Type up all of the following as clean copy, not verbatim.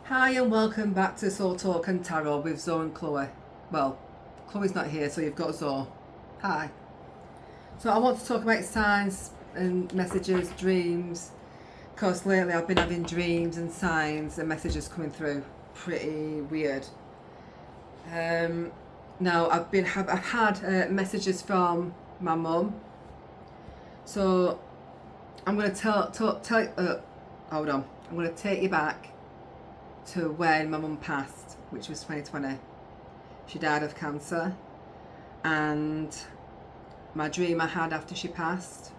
Hi and welcome back to Soul Talk and Tarot with Zoe and Chloe. Well, Chloe's not here, so you've got Zoe. Hi. So I want to talk about signs and messages, dreams, because lately I've been having dreams and signs and messages coming through. Pretty weird. Now I've had messages from my mum. So I'm going to hold on. I'm going to take you back to when my mum passed, which was 2020. She died of cancer, and my dream I had after she passed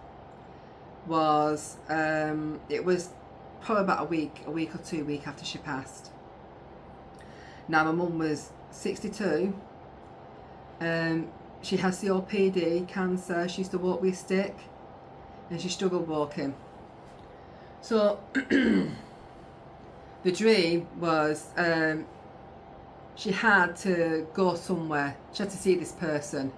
was it was probably about a week or 2 weeks after she passed. Now my mum was 62. She has COPD, cancer. She used to walk with a stick, and she struggled walking. So the dream was she had to go somewhere. She had to see this person.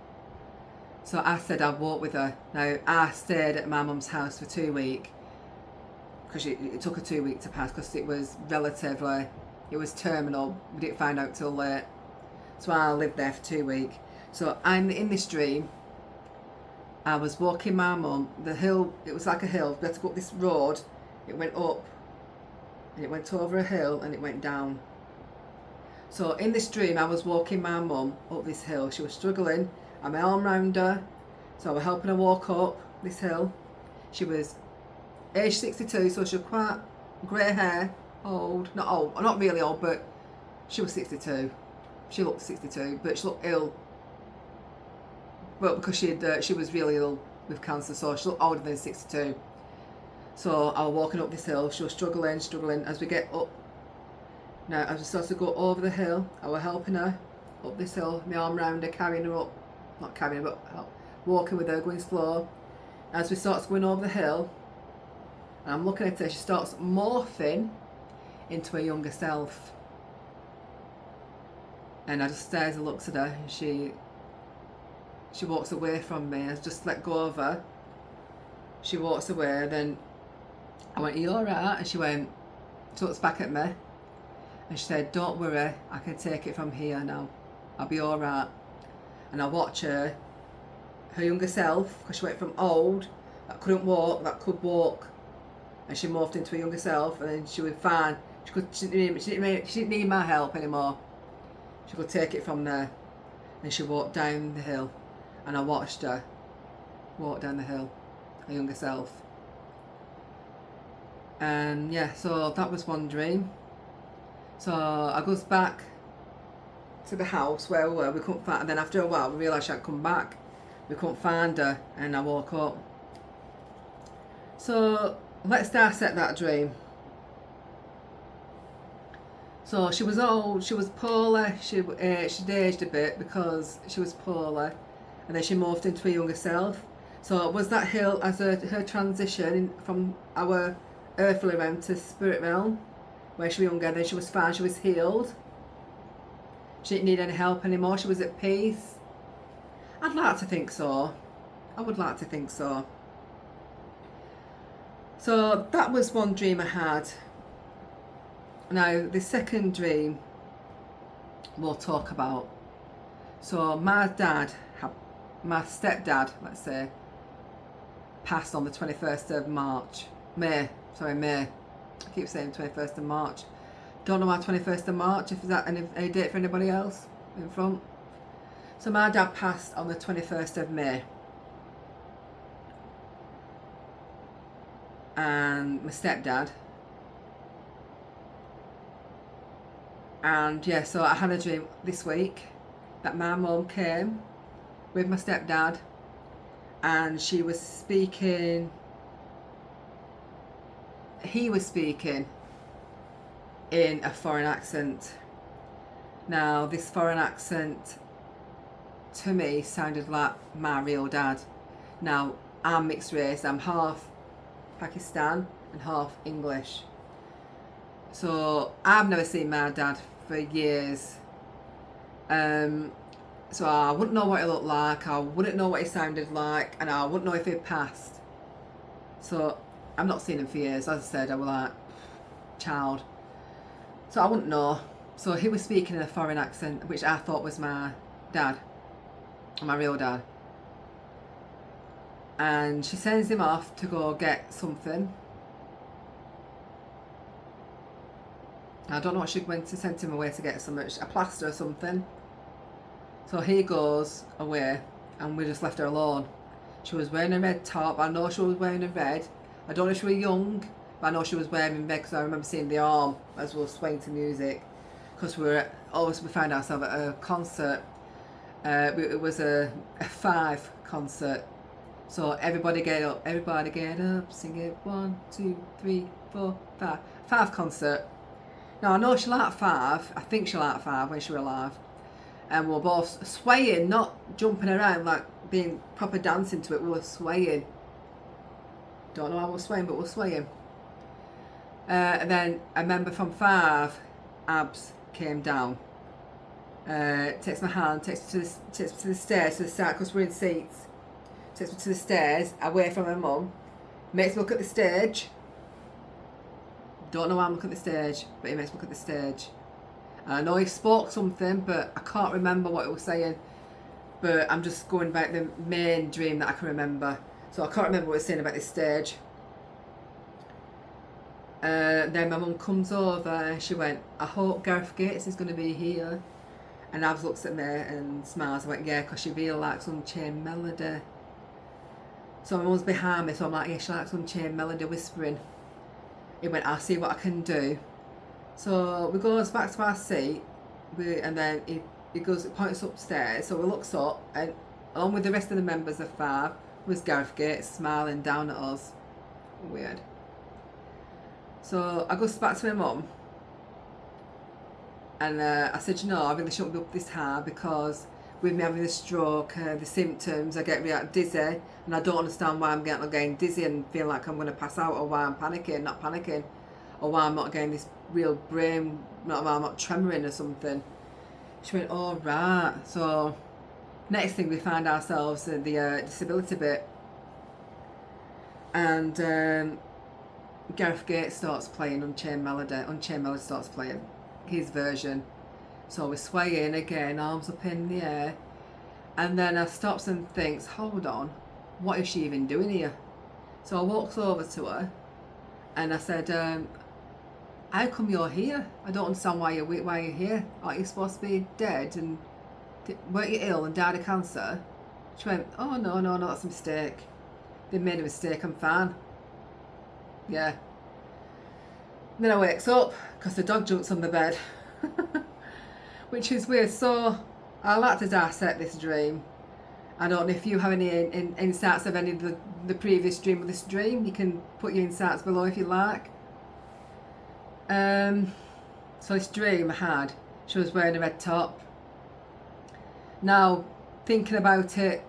So I said I'd walk with her. Now I stayed at my mum's house for 2 weeks because it took her 2 weeks to pass because it was terminal. We didn't find out till late. So I lived there for 2 weeks. So I'm in this dream. I was walking my mum. The hill, it was like a hill. We had to go up this road. It went up. And it went over a hill and it went down. So in this dream I was walking my mum up this hill. She was struggling. I had my arm round her, so I was helping her walk up this hill. She was age 62, so she was quite grey hair, not really old, but she was 62. She looked 62, but she looked ill. Well, because she was really ill with cancer, so she looked older than 62. So I was walking up this hill. She was struggling. As we get up, now as we started to go over the hill, I was helping her up this hill, my arm round her, carrying her up, not carrying her, but walking with her, going slow. As we start going over the hill, and I'm looking at her, she starts morphing into her younger self. And I just stares and looks at her, and she walks away from me. I just let go of her. She walks away, then I went, "Are you alright?" And she looks back at me, and she said, "Don't worry, I can take it from here now. I'll be alright." And I watch her younger self, because she went from old, that couldn't walk, that could walk, and she morphed into her younger self, and then she was fine. She didn't need my help anymore. She could take it from there. And she walked down the hill, and I watched her walk down the hill, her younger self. And yeah, so that was one dream. So I goes back to the house where we were. We couldn't find, and then after a while we realised she hadn't come back. We couldn't find her, and I woke up. So let's dissect that dream. So she was old, she was poorly, she'd aged a bit because she was poorly, and then she morphed into her younger self. So was that hill as her transition from our earthly realm to spirit realm, where she was younger, then she was fine, she was healed. She didn't need any help anymore, she was at peace. I'd like to think so. I would like to think so. So that was one dream I had. Now the second dream we'll talk about. So my stepdad, let's say, passed on the 21st of May. I keep saying 21st of March. Don't know why 21st of March, if that any date for anybody else in front. So my dad passed on the 21st of May. And my stepdad. And yeah, so I had a dream this week that my mum came with my stepdad, and he was speaking in a foreign accent. Now this foreign accent to me sounded like my real dad. Now I'm mixed race, I'm half Pakistan and half English. So I've never seen my dad for years. So I wouldn't know what he looked like, I wouldn't know what he sounded like, and I wouldn't know if he'd passed. So I've not seen him for years. As I said, I was like child. So I wouldn't know. So he was speaking in a foreign accent, which I thought was my dad, my real dad. And she sends him off to go get something. I don't know what she went to send him away to get, something, a plaster or something. So he goes away and we just left her alone. She was wearing a red top. I know she was wearing a red. I don't know if she was young, but I know she was wearing red because I remember seeing the arm as we were swaying to music. Because we found ourselves at a concert. It was a 5 concert. So everybody get up, sing it 1, 2, 3, 4, 5. 5 concert. Now I know she liked 5. I think she liked 5 when she was alive. And we were both swaying, not jumping around like being proper dancing to it. We were swaying. Don't know how we were swaying, but we were swaying. And then a member from 5, Abs, came down. Takes my hand, takes me to the stairs, to the side, because we're in seats. Takes me to the stairs, away from her mum. Makes me look at the stage. Don't know why I'm looking at the stage, but he makes me look at the stage. And I know he spoke something, but I can't remember what he was saying. But I'm just going back the main dream that I can remember. So I can't remember what he was saying about this stage. Then my mum comes over and she went, I hope Gareth Gates is going to be here. And Abs looks at me and smiles. I went, yeah, because she really likes Unchained Melody. So my mum's behind me, so I'm like, yeah, she likes Unchained Melody, whispering. He went, I'll see what I can do. So we goes back to our seat, and then he goes, points upstairs. So we looks up, and along with the rest of the members of 5 was Gareth Gates smiling down at us. Weird. So I goes back to my mum, and I said, you know, I really shouldn't be up this high because with me having a stroke, the symptoms, I get really dizzy, and I don't understand why I'm getting dizzy and feel like I'm going to pass out, or why I'm panicking, not panicking, or why I'm not getting this real brain, why I'm not tremoring or something. She went, oh right. So next thing we find ourselves in the disability bit, and Gareth Gates starts playing Unchained Melody. Unchained Melody starts playing his version. So we're swaying again, arms up in the air. And then I stops and thinks, hold on, what is she even doing here? So I walks over to her and I said, how come you're here? I don't understand why you're here. Aren't you supposed to be dead? And weren't you ill and died of cancer? She went, oh no, that's a mistake. They made a mistake, I'm fine. Yeah. And then I wakes up because the dog jumps on the bed. Which is weird. So I like to dissect this dream. I don't know if you have any insights of any of the previous dream of this dream. You can put your insights below if you like. So this dream I had, she was wearing a red top. Now, thinking about it,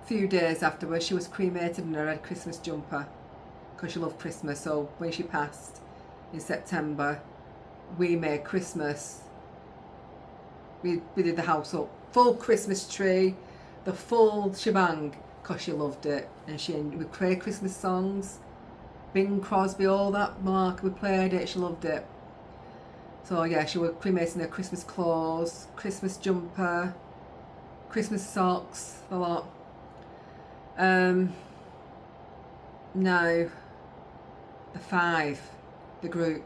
a few days afterwards, she was cremated in a red Christmas jumper because she loved Christmas. So when she passed in September, we made Christmas. We did the house up, full Christmas tree, the full shebang, because she loved it. And we played Christmas songs, Bing Crosby, all that, Mark, we played it, she loved it. So yeah, she was cremating her Christmas clothes, Christmas jumper, Christmas socks, a lot. Now, the 5, the group.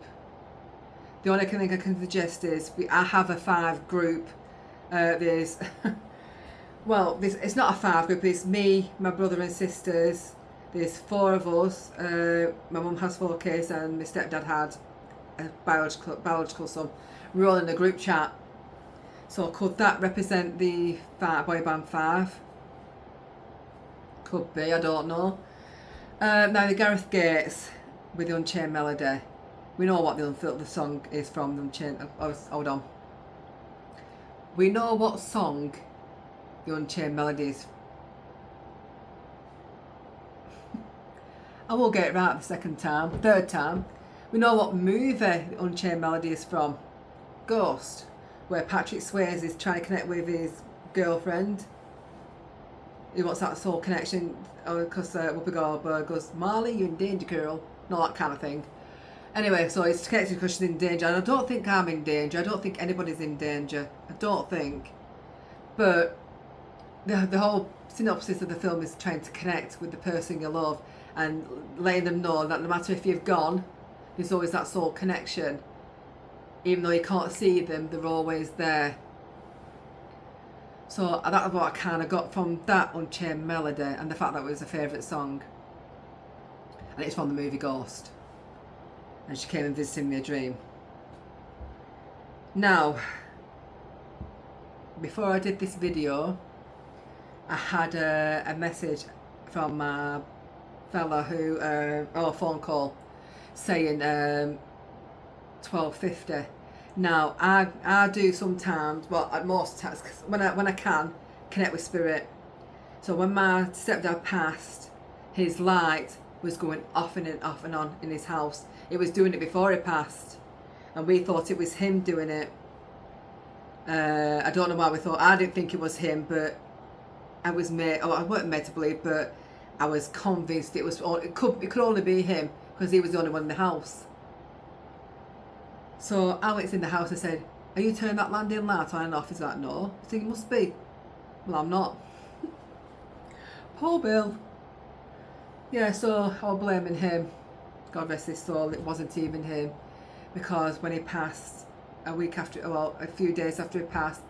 The only thing I can suggest is I have a 5 group. There's, well, it's not a 5 group. It's me, my brother and sisters. There's 4 of us. My mum has 4 kids, and my stepdad had a biological son. We're all in a group chat. So could that represent the boy band 5? Could be. I don't know. Now the Gareth Gates with the Unchained Melody. We know what the song is from the Unchained. Hold on. We know what song the Unchained Melody is. I will get it right the third time. We know what movie the Unchained Melody is from. Ghost, where Patrick Swayze is trying to connect with his girlfriend. He wants that soul connection because Whoopi Goldberg goes, Marley, you're in danger, girl. Not that kind of thing. Anyway, so it's connected because she's in danger, and I don't think I'm in danger. I don't think anybody's in danger. I don't think. But the whole synopsis of the film is trying to connect with the person you love and letting them know that no matter if you've gone, there's always that soul connection. Even though you can't see them, they're always there. So that's what I kind of got from that Unchained Melody, and the fact that it was a favourite song. And it's from the movie Ghost. And she came and visited me a dream. Now, before I did this video, I had a message from my fella who, or a phone call, saying 12:50. Now, I do sometimes, well, at most times, when I can, connect with spirit. So when my stepdad passed, his light was going off and on in his house. It was doing it before he passed, and we thought it was him doing it. I don't know why we thought. I didn't think it was him, but I was made. Oh, I wasn't made to believe, but I was convinced it was. It could only be him because he was the only one in the house. So I went in the house and said, "Are you turning that landing light on and off?" He's like, "No." I said, "You must be." Well, I'm not. Poor Bill. Yeah, so I was blaming him. God rest his soul, it wasn't even him. Because when he passed, a few days after he passed,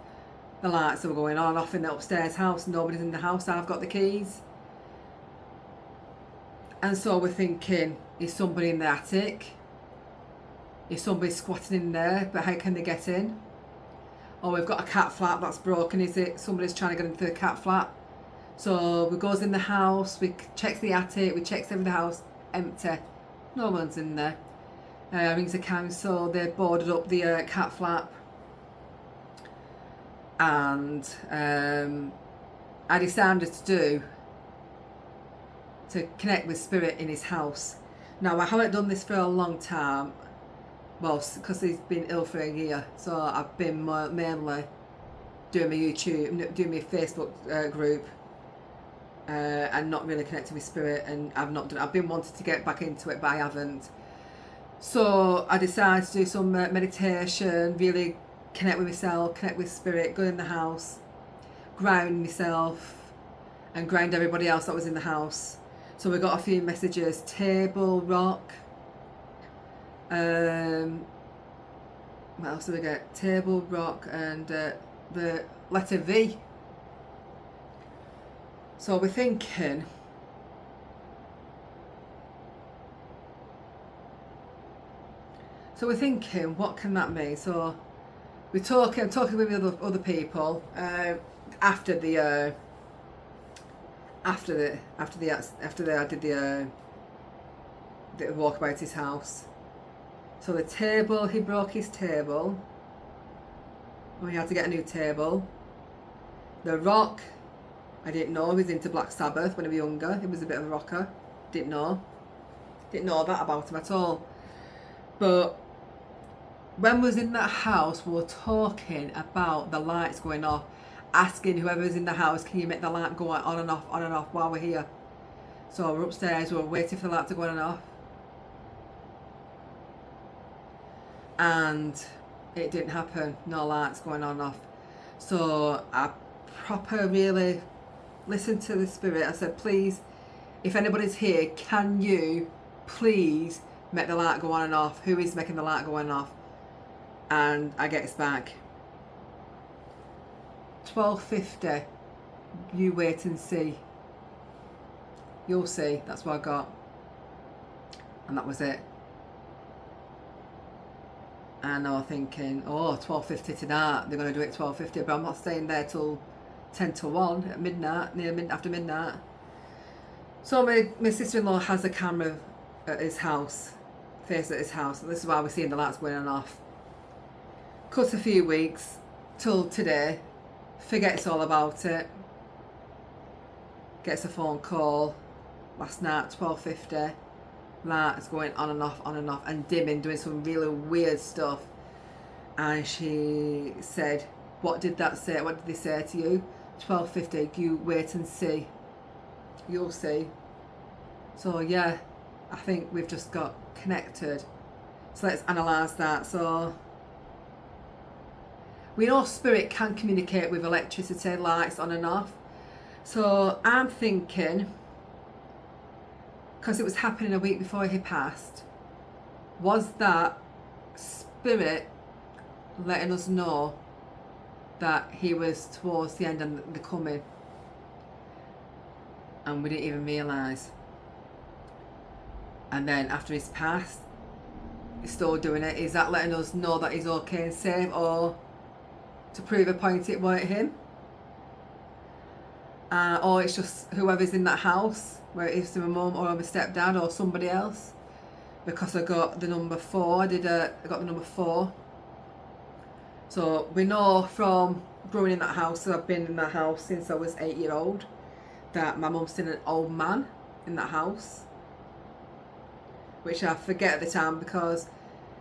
the lights were going on and off in the upstairs house. Nobody's in the house, I've got the keys. And so we're thinking, is somebody in the attic? Is somebody squatting in there? But how can they get in? Oh, we've got a cat flap that's broken, is it? Somebody's trying to get into the cat flap. So we goes in the house, we checks the attic, we checks every house, empty. No one's in there. Rings the council, they boarded up the cat flap. And I decided to connect with spirit in his house. Now, I haven't done this for a long time. Well, because he's been ill for a year. So I've been mainly doing my YouTube, doing my Facebook group. And not really connected with spirit, and I've been wanting to get back into it, but I haven't. So I decided to do some meditation, really connect with myself, connect with spirit, go in the house, ground myself, and ground everybody else that was in the house. So we got a few messages: table, rock. What else did we get? Table, rock, and the letter V. So we're thinking, what can that mean? So I'm talking with other people after I did the walk about his house. So the table, he broke his table. We had to get a new table. The rock, I didn't know he was into Black Sabbath when he was younger. He was a bit of a rocker. Didn't know that about him at all. But when we was in that house, we were talking about the lights going off, asking whoever's in the house, can you make the light go on and off while we're here? So we're upstairs, we were waiting for the light to go on and off. And it didn't happen, no lights going on and off. So I proper really listened to the spirit. I said, please, if anybody's here, can you please make the light go on and off? Who is making the light go on and off? And I get back, 12:50, you wait and see. You'll see, that's what I got. And that was it. And I was thinking, 12:50 tonight, they're going to do it 12:50, but I'm not staying there till 10 to 1 at midnight, after midnight. So my sister-in-law has a camera at his house, facing at his house, and this is why we're seeing the lights going on and off. Cut a few weeks till today, forgets all about it, gets a phone call last night, 12:50, lights going on and off and dimming, doing some really weird stuff. And she said, what did that say? What did they say to you? 12:50, you wait and see. You'll see. So yeah, I think we've just got connected So let's analyse that. So we know spirit can communicate with electricity, lights on and off. So I'm thinking, because it was happening a week before he passed, was that spirit letting us know that he was towards the end and the coming, and we didn't even realise. And then after he's passed, he's still doing it. Is that letting us know that he's okay and safe, or to prove a point it weren't him? Or it's just whoever's in that house, where it is to my mum or my stepdad or somebody else, because I got the number 4. I got the number 4. So we know from growing in that house, so I've been in that house since I was 8-year-old, that my mum's seen an old man in that house, which I forget at the time, because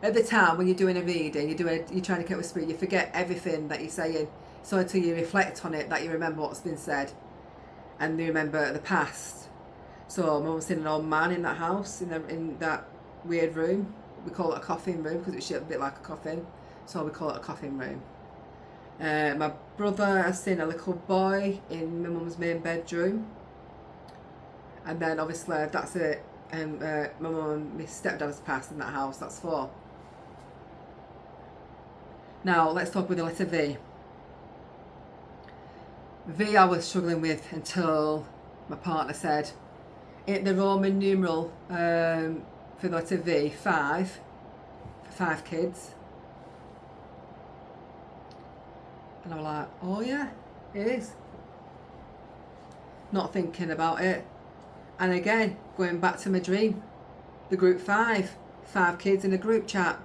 at the time when you're doing a reading, you're trying to get with spirit, you forget everything that you're saying. So until you reflect on it, that you remember what's been said, and you remember the past. So my mum's seen an old man in that house, in that weird room. We call it a coffin room because it's shaped a bit like a coffin, so we call it a coffin room. My brother has seen a little boy in my mum's main bedroom, and then obviously that's it. My mum and my stepdad has passed in that house. That's 4. Now let's talk with the letter V. V I was struggling with until my partner said, in the Roman numeral for the letter V, 5, for 5 kids. And I was like, oh yeah, it is. Not thinking about it. And again, going back to my dream, the group 5 kids in a group chat.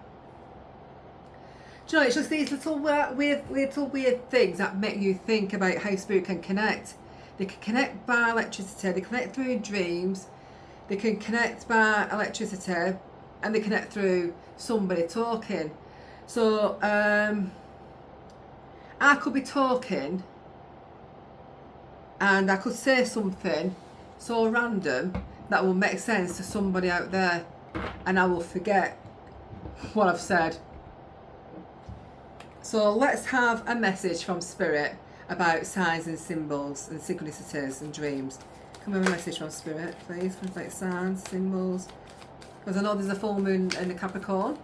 Do you know, it's just these little weird things that make you think about how spirit can connect. They can connect by electricity, they connect through dreams, they can connect by electricity, and they connect through somebody talking. So I could be talking and I could say something so random that will make sense to somebody out there, and I will forget what I've said. So let's have a message from spirit about signs and symbols and synchronicities and dreams. Can we have a message from spirit, please? Like signs, symbols. Because I know there's a full moon in the Capricorn.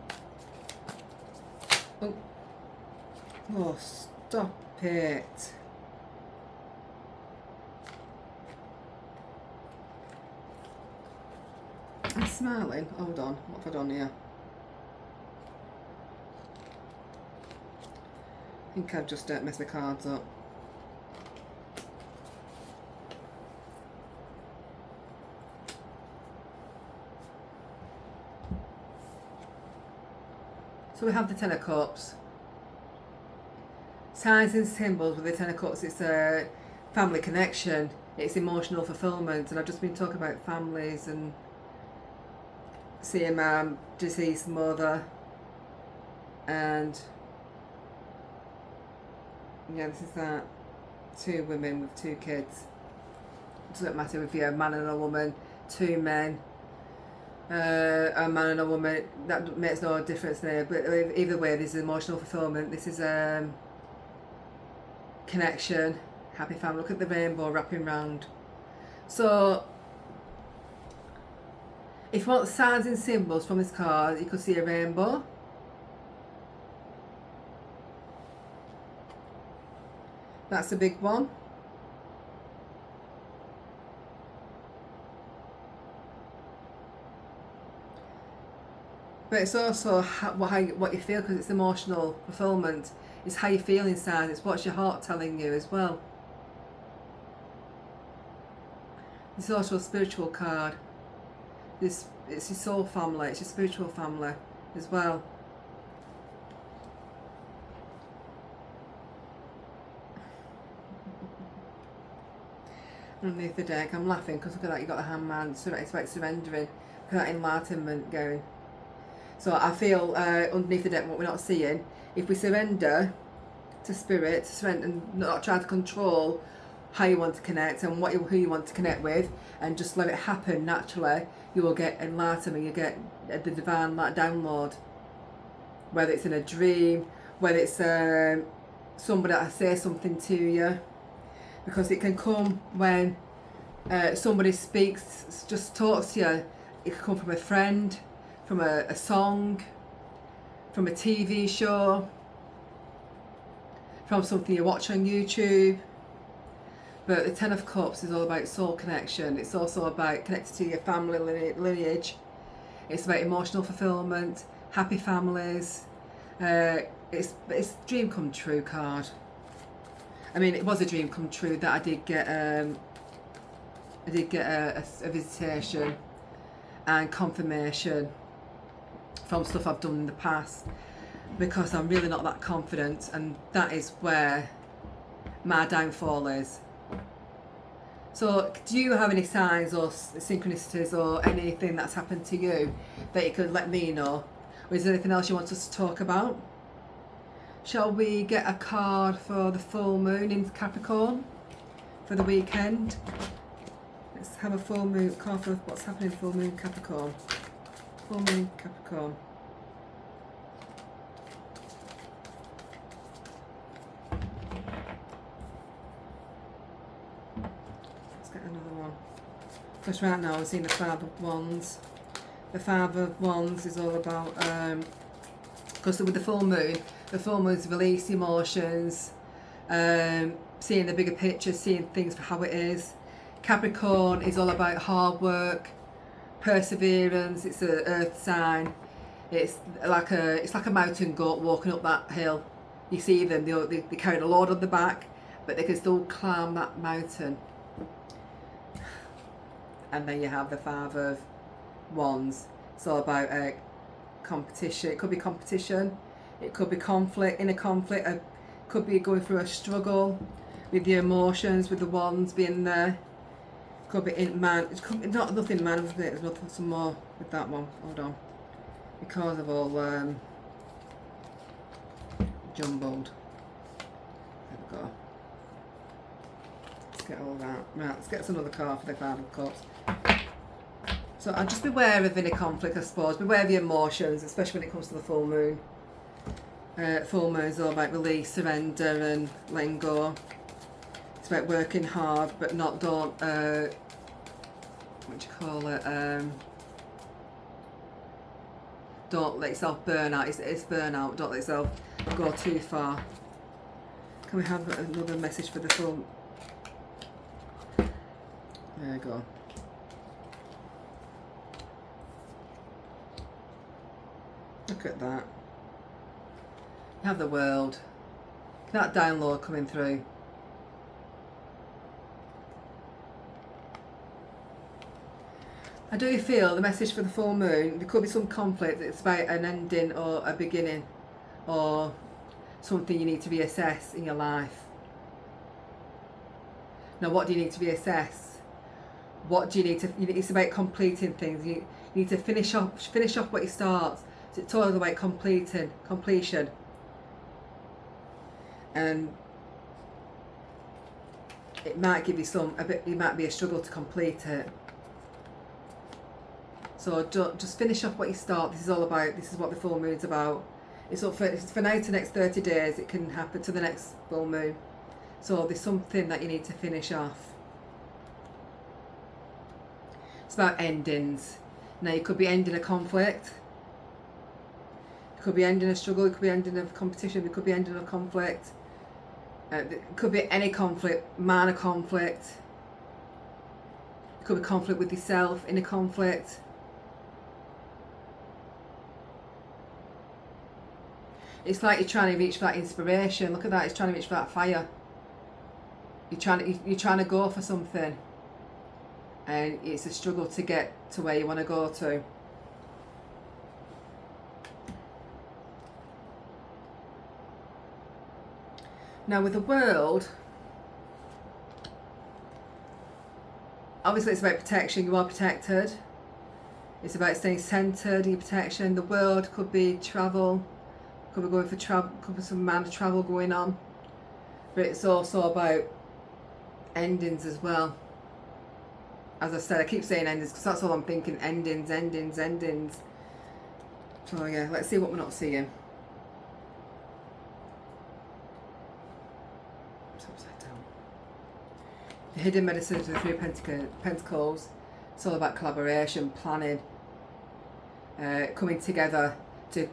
Oh, stop it. I'm smiling. Hold on. What have I done here? I think I've just messed my cards up. So we have the 10 of Cups. Signs and symbols with the 10 of Cups. It's a family connection. It's emotional fulfillment. And I've just been talking about families and seeing my deceased mother. And yeah, this is that. 2 women with 2 kids. It doesn't matter if you're a man and a woman, 2 men, a man and a woman, that makes no difference there. But either way, this is emotional fulfillment. This is connection, happy family. Look at the rainbow wrapping round. So if you want signs and symbols from this card, you could see a rainbow. That's a big one. But it's also what you feel, because it's emotional fulfillment. It's how you feel inside. It's what's your heart telling you as well. It's also a spiritual card. It's your soul family. It's your spiritual family as well. Underneath the deck, I'm laughing because look at that, you got the hangman, so it's about surrendering. Look at that enlightenment going. So I feel underneath the deck, what we're not seeing, if we surrender to spirit, surrender and not try to control how you want to connect and who you want to connect with, and just let it happen naturally, you will get enlightenment, you get the divine download. whether it's in a dream, whether it's somebody that says something to you, because it can come when somebody speaks, just talks to you. It can come from a friend, from a song, from a TV show, from something you watch on YouTube. But the Ten of Cups is all about soul connection. It's also about connected to your family lineage. It's about emotional fulfillment, happy families. It's dream come true card. I mean, it was a dream come true that I did get a visitation and confirmation from stuff I've done in the past, because I'm really not that confident, and that is where my downfall is. So do you have any signs or synchronicities or anything that's happened to you that you could let me know? Or is there anything else you want us to talk about? Shall we get a card for the full moon in Capricorn for the weekend? Let's have a full moon card for what's happening in full moon Capricorn. Full moon Capricorn. Let's get another one. Because right now I'm seeing the Five of Wands. The Five of Wands is all about, because with the full moon is release emotions, seeing the bigger picture, seeing things for how it is. Capricorn is all about hard work, perseverance. It's an earth sign. It's like a mountain goat walking up that hill. You see them, they carry a load on the back, but they can still climb that mountain. And then you have the Five of Wands. It's all about competition. It could be competition, it could be conflict, inner conflict, it could be going through a struggle with your emotions, with the wands being there. It could be in man, it could be not nothing man, there's nothing some more with that one. Hold on. Because of all jumbled. There we go. Let's get all that. Right, let's get us another card for the Five of Cups. So I'll just beware of inner conflict, I suppose. Beware of your emotions, especially when it comes to the full moon. Full moon is all about release, surrender and letting go. It's about working hard, but don't, what do you call it? Don't let yourself burn out. It's burnout. Don't let yourself go too far. Can we have another message for the full? There you go. Look at that. You have the world. That download coming through. I do feel the message for the full moon, there could be some conflict. It's about an ending or a beginning, or something you need to reassess in your life. Now, what do you need to reassess? What do you need to? It's about completing things. You need to finish off what you start. So it's all about completion. And it might give you it might be a struggle to complete it. So just finish off what you start. This is all about, this is what the full moon's about. It's up for now to next 30 days. It can happen to the next full moon. So there's something that you need to finish off. It's about endings. Now you could be ending a conflict. It could be ending a struggle. It could be ending a competition. It could be ending a conflict. It could be any conflict, minor conflict. It could be conflict with yourself, inner conflict. It's like you're trying to reach for that inspiration. Look at that. It's trying to reach for that fire. You're trying to go for something, and it's a struggle to get to where you want to go to. Now with the world, obviously it's about protection. You are protected. It's about staying centered in your protection. The world could be travel. Could be going for travel. Could be some amount of travel going on. But it's also about endings as well. As I said, I keep saying endings because that's all I'm thinking. Endings. So yeah, let's see what we're not seeing. upside down. The hidden medicines of the Three of Pentacles. It's all about collaboration, planning, coming together to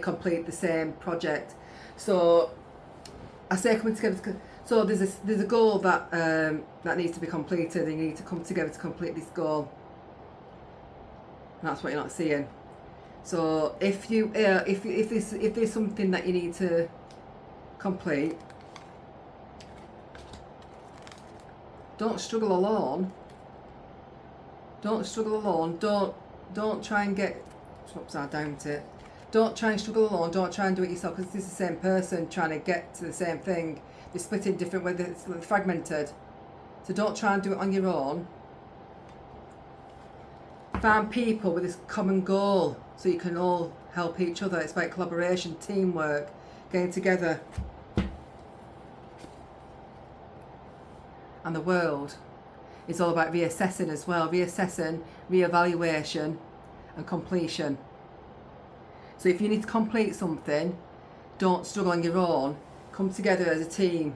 complete the same project. So I say coming together. So there's a goal that that needs to be completed. You need to come together to complete this goal. And that's what you're not seeing. So if there's something that you need to complete, don't struggle alone. Don't struggle alone. Don't try and get upside down to it. Don't try and struggle alone. Don't try and do it yourself, because it's the same person trying to get to the same thing. They're split in different ways. It's fragmented. So don't try and do it on your own. Find people with this common goal so you can all help each other. It's about collaboration, teamwork, getting together. And the world is all about reassessing as well. Reassessing, reevaluation and completion. So if you need to complete something, don't struggle on your own. Come together as a team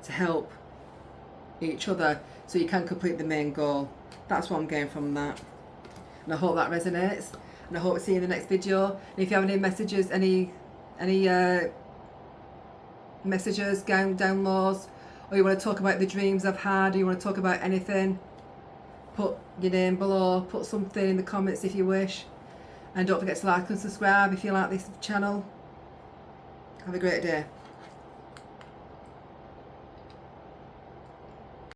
to help each other so you can complete the main goal. That's what I'm getting from that. And I hope that resonates. And I hope to see you in the next video. And if you have any messages, any messages, downloads, or you want to talk about the dreams I've had, or you want to talk about anything, put your name below, put something in the comments if you wish. And don't forget to like and subscribe if you like this channel. Have a great day.